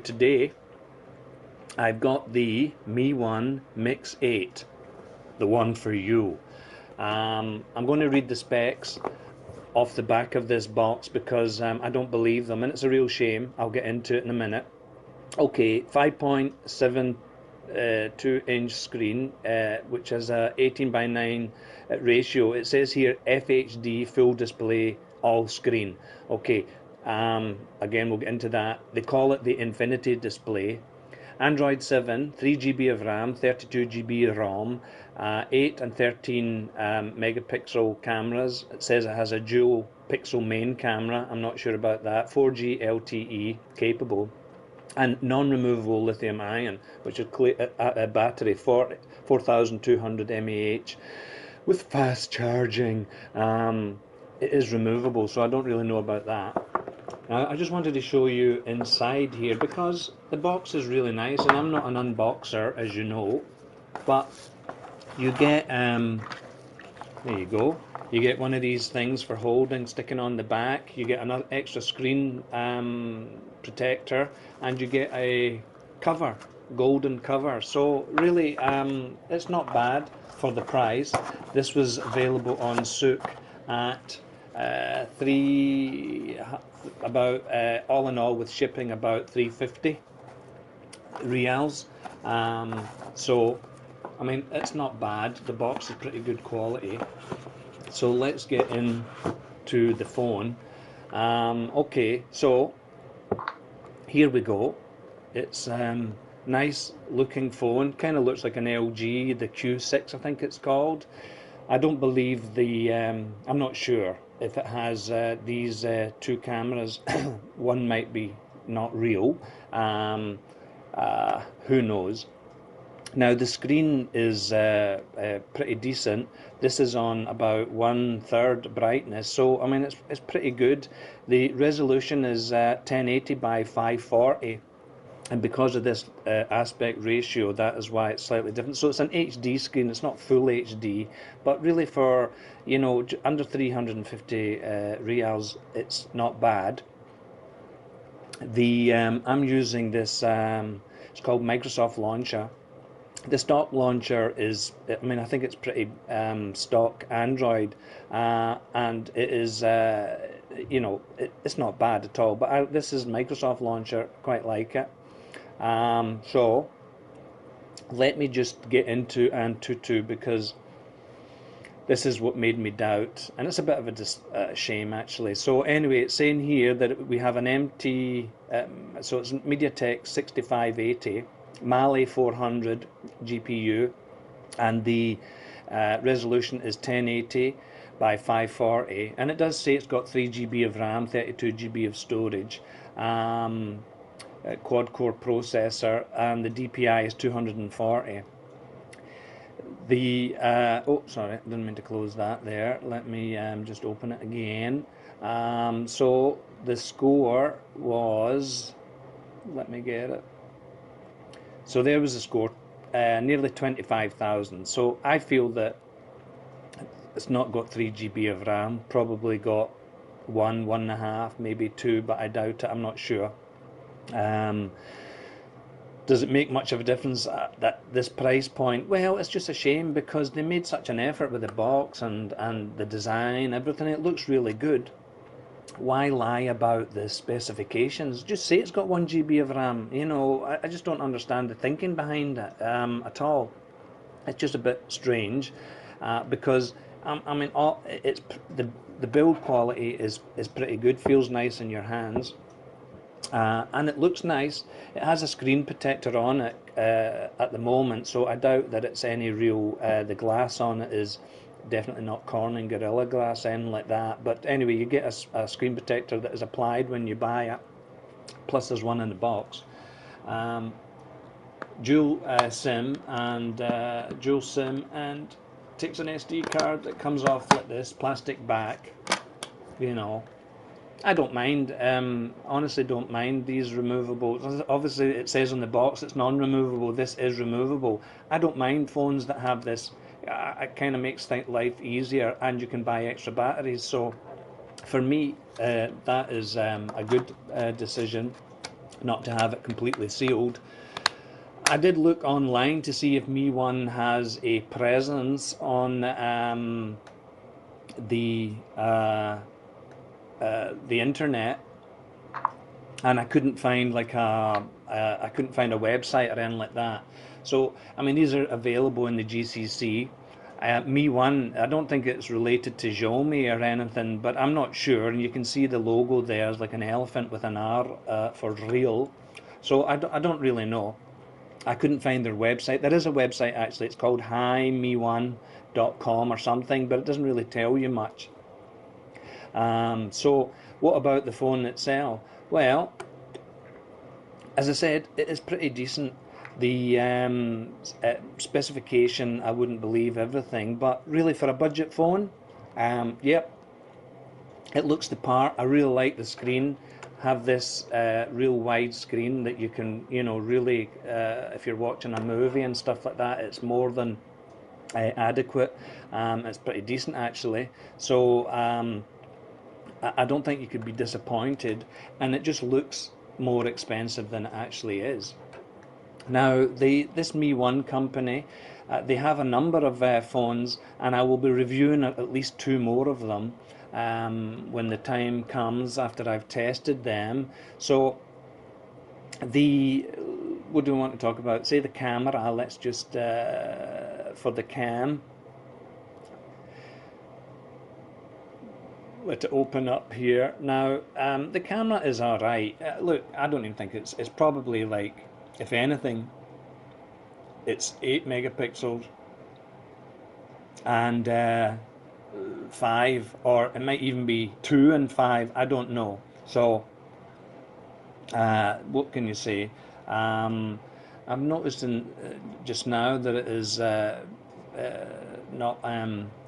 today, I've got the Mione Mix 8, the one for you. I'm going to read the specs off the back of this box because I don't believe them, and it's a real shame. I'll get into it in a minute. Okay, 5.72-inch screen, which has a 18:9 ratio. It says here FHD, full display, all screen. Okay, again, we'll get into that. They call it the Infinity Display. Android 7, 3 GB of RAM, 32 GB ROM, 8 and 13 megapixel cameras. It says it has a dual pixel main camera. I'm not sure about that. 4G LTE capable. And non-removable lithium ion, which is a battery for 4,200 mAh with fast charging. It is removable, so I don't really know about that. Now, I just wanted to show you inside here because the box is really nice, and I'm not an unboxer, as you know, but you get there you go. You get one of these things for holding, sticking on the back. You get another extra screen protector, and you get a cover, golden cover. So really, it's not bad for the price. This was available on Souk at all in all with shipping about 350 reals. So I mean, it's not bad. The box is pretty good quality. So let's get into the phone. Okay, so here we go. It's nice looking phone. Kind of looks like an LG, the Q6 I think it's called. I don't believe I'm not sure if it has these two cameras. One might be not real. Who knows? Now the screen is pretty decent. This is on about 1/3 brightness, so I mean it's pretty good. The resolution is 1080 by 540, and because of this aspect ratio, that is why it's slightly different. So it's an HD screen. It's not full HD, but really for under 350 reals, it's not bad. I'm using this. It's called Microsoft Launcher. The stock launcher is, I mean, I think it's pretty stock Android, and it is, it's not bad at all. But this is Microsoft Launcher, quite like it. So let me just get into Antutu because this is what made me doubt, and it's a bit of a shame actually. So anyway, it's saying here that we have an MT, so it's MediaTek 6580. Mali 400 GPU, and the resolution is 1080 by 540, and it does say it's got 3 GB of RAM, 32 GB of storage, quad-core processor, and the DPI is 240. Oh, sorry, didn't mean to close that there. Let me just open it again. So the score was, let me get it. So there was a score, nearly 25,000. So I feel that it's not got 3 GB of RAM, probably got 1.5, maybe 2, but I doubt it, I'm not sure. Does it make much of a difference at this price point? Well, it's just a shame because they made such an effort with the box and the design, everything. It looks really good. Why lie about the specifications? Just say it's got 1 GB of RAM. I just don't understand the thinking behind it at all. It's just a bit strange because I mean, it's the build quality is pretty good. Feels nice in your hands, and it looks nice. It has a screen protector on it at the moment, so I doubt that it's any real. The glass on it is definitely not Corning Gorilla Glass, anything like that. But anyway, you get a screen protector that is applied when you buy it. Plus, there's one in the box. Dual SIM and takes an SD card that comes off like this, plastic back. I don't mind. Honestly, don't mind these removable. Obviously, it says on the box it's non-removable. This is removable. I don't mind phones that have this. It kind of makes life easier, and you can buy extra batteries. So for me, that is a good decision. not to have it completely sealed. I did look online to see if Mione has a presence on the internet, and I couldn't find like I couldn't find a website or anything like that. So I mean, these are available in the GCC. Mione, I don't think it's related to Xiaomi or anything, but I'm not sure. And you can see the logo there is like an elephant with an R for real. So I don't really know. I couldn't find their website. There is a website actually. It's called himione.com or something, but it doesn't really tell you much. So what about the phone itself? Well, as I said, it is pretty decent. The specification, I wouldn't believe everything, but really for a budget phone, yep, it looks the part. I really like the screen. Have this real wide screen that you can, really, if you're watching a movie and stuff like that, it's more than adequate. It's pretty decent actually. So I don't think you could be disappointed, and it just looks more expensive than it actually is. Now, this Mione company, they have a number of phones, and I will be reviewing at least two more of them when the time comes after I've tested them. So, what do we want to talk about? Say the camera. Let's just for the cam. Let it open up here. Now, the camera is alright. Look, I don't even think it's probably like, if anything, it's 8 megapixels and 5, or it might even be 2 and 5, I don't know. So, what can you say? I'm noticing just now that it is not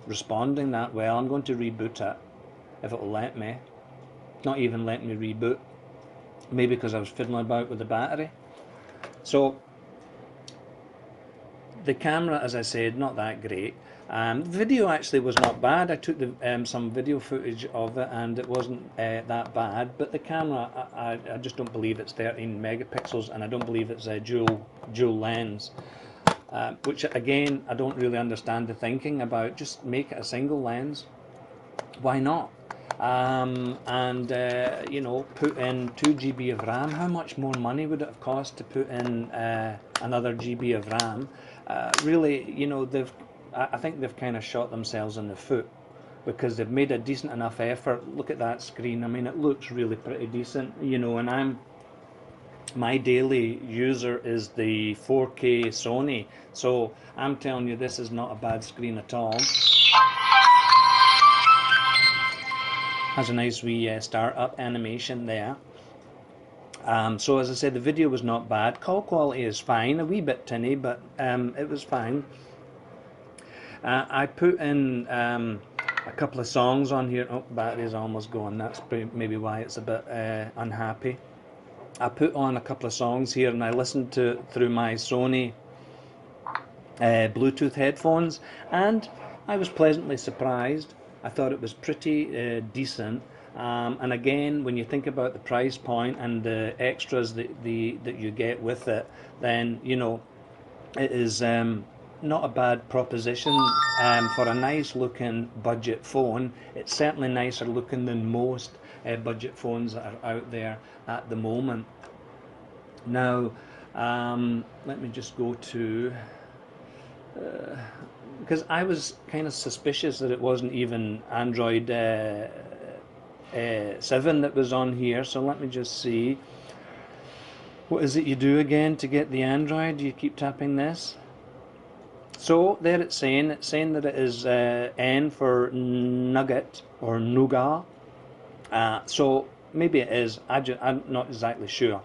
responding that well. I'm going to reboot it, if it will let me. Not even letting me reboot. Maybe because I was fiddling about with the battery. So the camera, as I said, not that great. The video actually was not bad. I took some video footage of it, and it wasn't that bad. But the camera, I just don't believe it's 13 megapixels, and I don't believe it's a dual lens. Which again, I don't really understand the thinking about. Just make it a single lens. Why not? Put in 2 GB of RAM. How much more money would it have cost to put in another GB of RAM? Really, I think they've kind of shot themselves in the foot, because they've made a decent enough effort. Look at that screen. I mean, it looks really pretty decent, and my daily user is the 4K Sony, so I'm telling you, this is not a bad screen at all. Has a nice wee start-up animation there. So as I said, the video was not bad. Call quality is fine, a wee bit tinny, but it was fine. I put in a couple of songs on here. Oh, battery's almost gone. That's maybe why it's a bit unhappy. I put on a couple of songs here, and I listened to through my Sony Bluetooth headphones, and I was pleasantly surprised. I thought it was pretty decent. And again, when you think about the price point and the extras that you get with it, then it is not a bad proposition for a nice looking budget phone. It's certainly nicer looking than most budget phones that are out there at the moment. Now, let me just go to because I was kind of suspicious that it wasn't even Android 7 that was on here. So let me just see. What is it you do again to get the Android? You keep tapping this. So there it's saying that it is N for nugget or nougat. So maybe it is. I'm not exactly sure.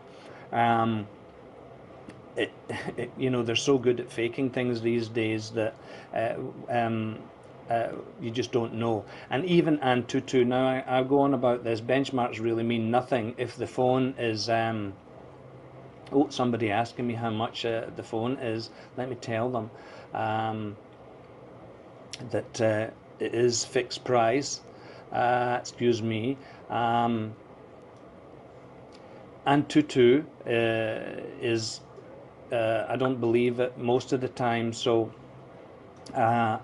They're so good at faking things these days that you just don't know. And even Antutu, now I'll go on about this, benchmarks really mean nothing if the phone is somebody asking me how much the phone is. Let me tell them that it is fixed price. Excuse me. Antutu is, I don't believe it most of the time. So uh,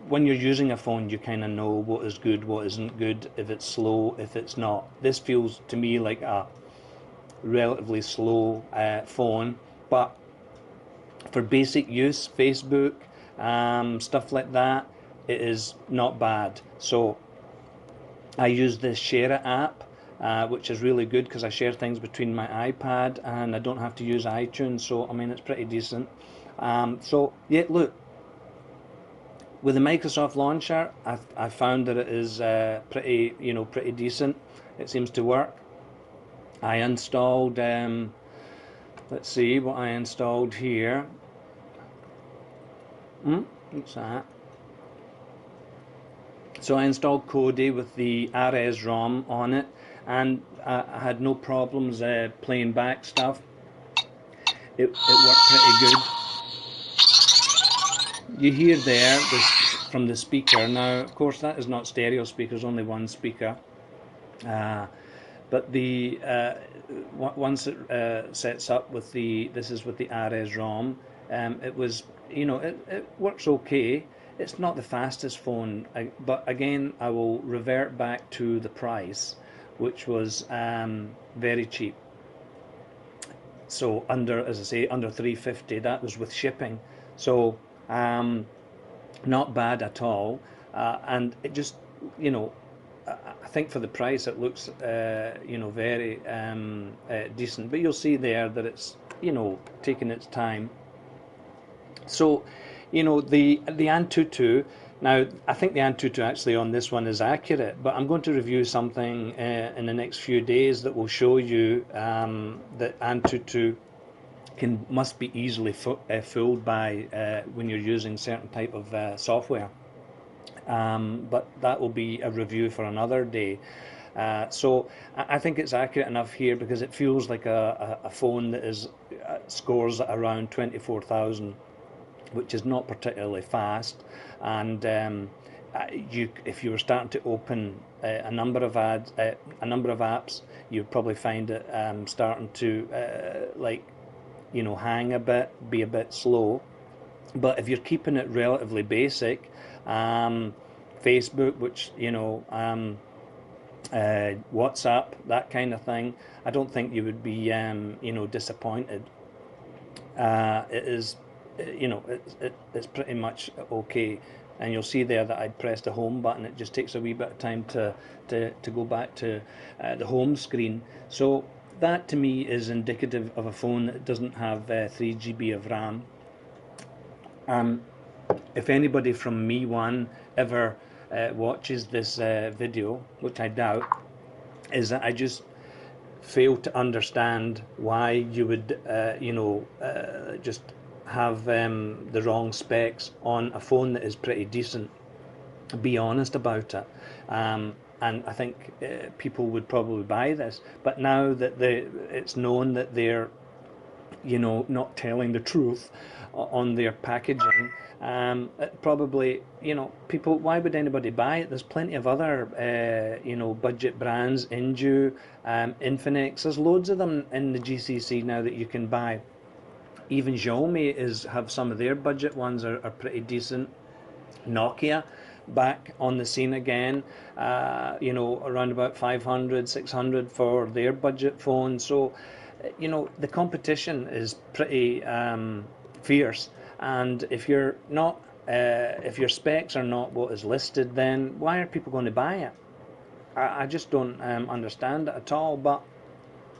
when you're using a phone, you kind of know what is good, what isn't good, if it's slow, if it's not. This feels to me like a relatively slow phone, but for basic use, Facebook, stuff like that, it is not bad. So I use the Share It app, which is really good because I share things between my iPad and I don't have to use iTunes. So I mean, it's pretty decent. So yeah, look, with the Microsoft launcher, I found that it is pretty, pretty decent. It seems to work. I installed, let's see what I installed here. What's that? So I installed Kodi with the Ares ROM on it, and I had no problems playing back stuff. It worked pretty good. You hear there this from the speaker. Now, of course, that is not stereo speakers, only one speaker. Uh, but the once it sets up with this is with the Ares ROM, it was, it works okay. It's not the fastest phone, but again, I will revert back to the price, which was very cheap. So under, as I say, under 350. That was with shipping. So um, not bad at all. And it just, you know, I think for the price it looks, very decent. But you'll see there that it's, taking its time. So, the Antutu. Now, I think the Antutu actually on this one is accurate, but I'm going to review something in the next few days that will show you that Antutu must be easily fooled by when you're using certain type of software. But that will be a review for another day. So I think it's accurate enough here because it feels like a phone that is scores around 24,000, which is not particularly fast. And if you were starting to open a number of apps, you'd probably find it starting to hang a bit, be a bit slow. But if you're keeping it relatively basic, Facebook, which WhatsApp, that kind of thing, I don't think you would be disappointed. It is, it's pretty much okay. And you'll see there that I'd pressed the home button. It just takes a wee bit of time to go back to the home screen. So that to me is indicative of a phone that doesn't have 3 GB of RAM. If anybody from Me1 ever watches this video, which I doubt, is that I just fail to understand why you would, just have the wrong specs on a phone that is pretty decent. Be honest about it. And I think people would probably buy this. But now that it's known that they're, not telling the truth on their packaging, it probably, people, why would anybody buy it? There's plenty of other, budget brands, Inju, Infinix. There's loads of them in the GCC now that you can buy. Even Xiaomi have some of their budget ones are pretty decent. Nokia back on the scene again, around about 500, 600 for their budget phone. So, the competition is pretty fierce. And if you're not, if your specs are not what is listed, then why are people going to buy it? I just don't understand it at all. But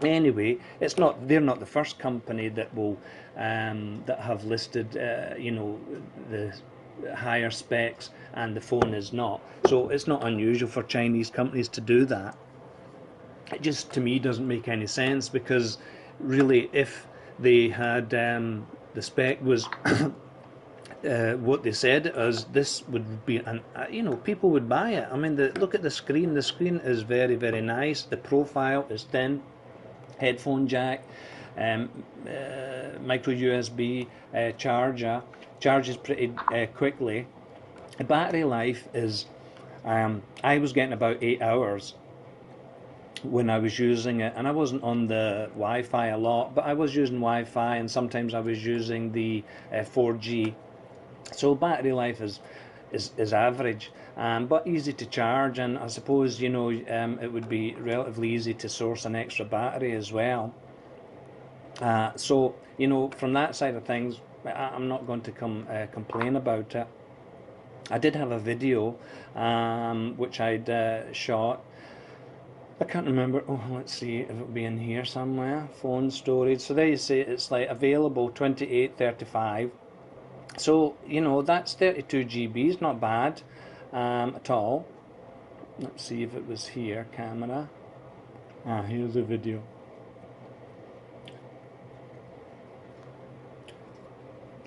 anyway, they're not the first company that will that have listed the higher specs and the phone is not. So it's not unusual for Chinese companies to do that. It just to me doesn't make any sense, because really if they had the spec was what they said it was, this would be people would buy it. I mean, look at the screen. The screen is very, very nice. The profile is thin. Headphone jack, micro USB charger, charges pretty quickly. The battery life is, I was getting about 8 hours when I was using it, and I wasn't on the Wi-Fi a lot, but I was using Wi-Fi, and sometimes I was using the 4G. So battery life is average, but easy to charge, and I suppose it would be relatively easy to source an extra battery as well. So from that side of things, I'm not going to complain about it. I did have a video which I'd shot. I can't remember. Oh, let's see if it'll be in here somewhere. Phone storage. So there you see it's like available 2835. So that's 32 GBs, not bad at all. Let's see if it was here. Camera. Here's the video.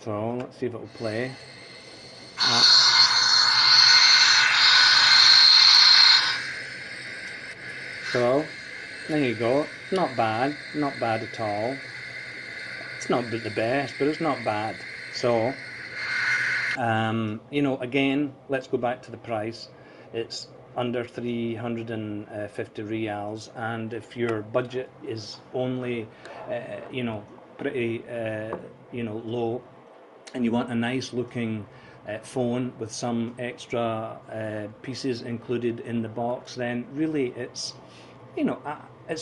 So let's see if it'll play. So there you go. Not bad. Not bad at all. It's not the best, but it's not bad. So again, let's go back to the price. It's under 350 reals, and if your budget is only pretty low, and you want a nice looking phone with some extra pieces included in the box, then really it's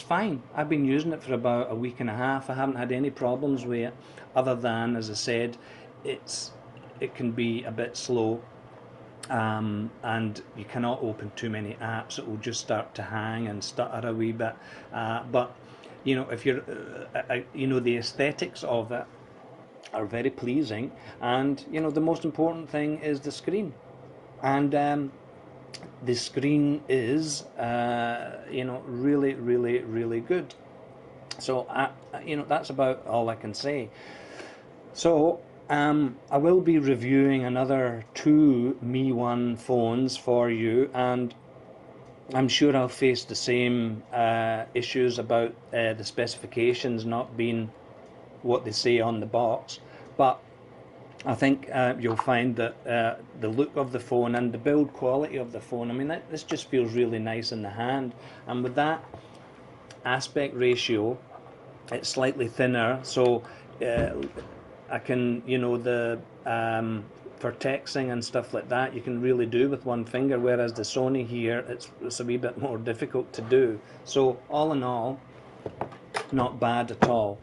fine. I've been using it for about a week and a half. I haven't had any problems with it, other than, as I said, it can be a bit slow, and you cannot open too many apps. It will just start to hang and stutter a wee bit. But if you're, the aesthetics of it are very pleasing, and the most important thing is the screen, and the screen is really, really, really good. So that's about all I can say. So I will be reviewing another 2 Mione phones for you, and I'm sure I'll face the same issues about the specifications not being what they say on the box, but I think you'll find that the look of the phone and the build quality of the phone, I mean, this just feels really nice in the hand, and with that aspect ratio, it's slightly thinner, so I can, for texting and stuff like that, you can really do with one finger, whereas the Sony here, it's a wee bit more difficult to do. So all in all, not bad at all.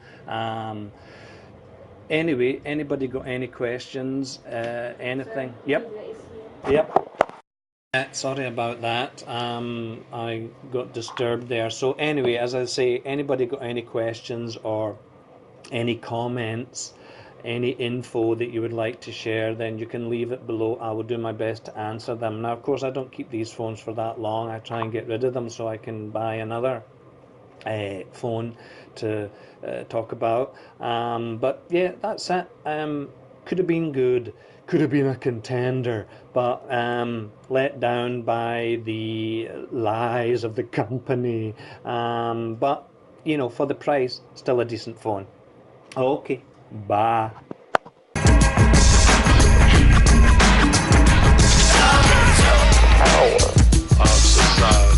Anyway, anybody got any questions? Anything? Yep. Sorry about that. I got disturbed there. So anyway, as I say, anybody got any questions or any comments, any info that you would like to share, then you can leave it below. I will do my best to answer them. Now, of course, I don't keep these phones for that long. I try and get rid of them so I can buy another phone to talk about. But yeah, that's it. Could have been good. Could have been a contender, but let down by the lies of the company. But for the price, still a decent phone. Okay, bye. Power of society.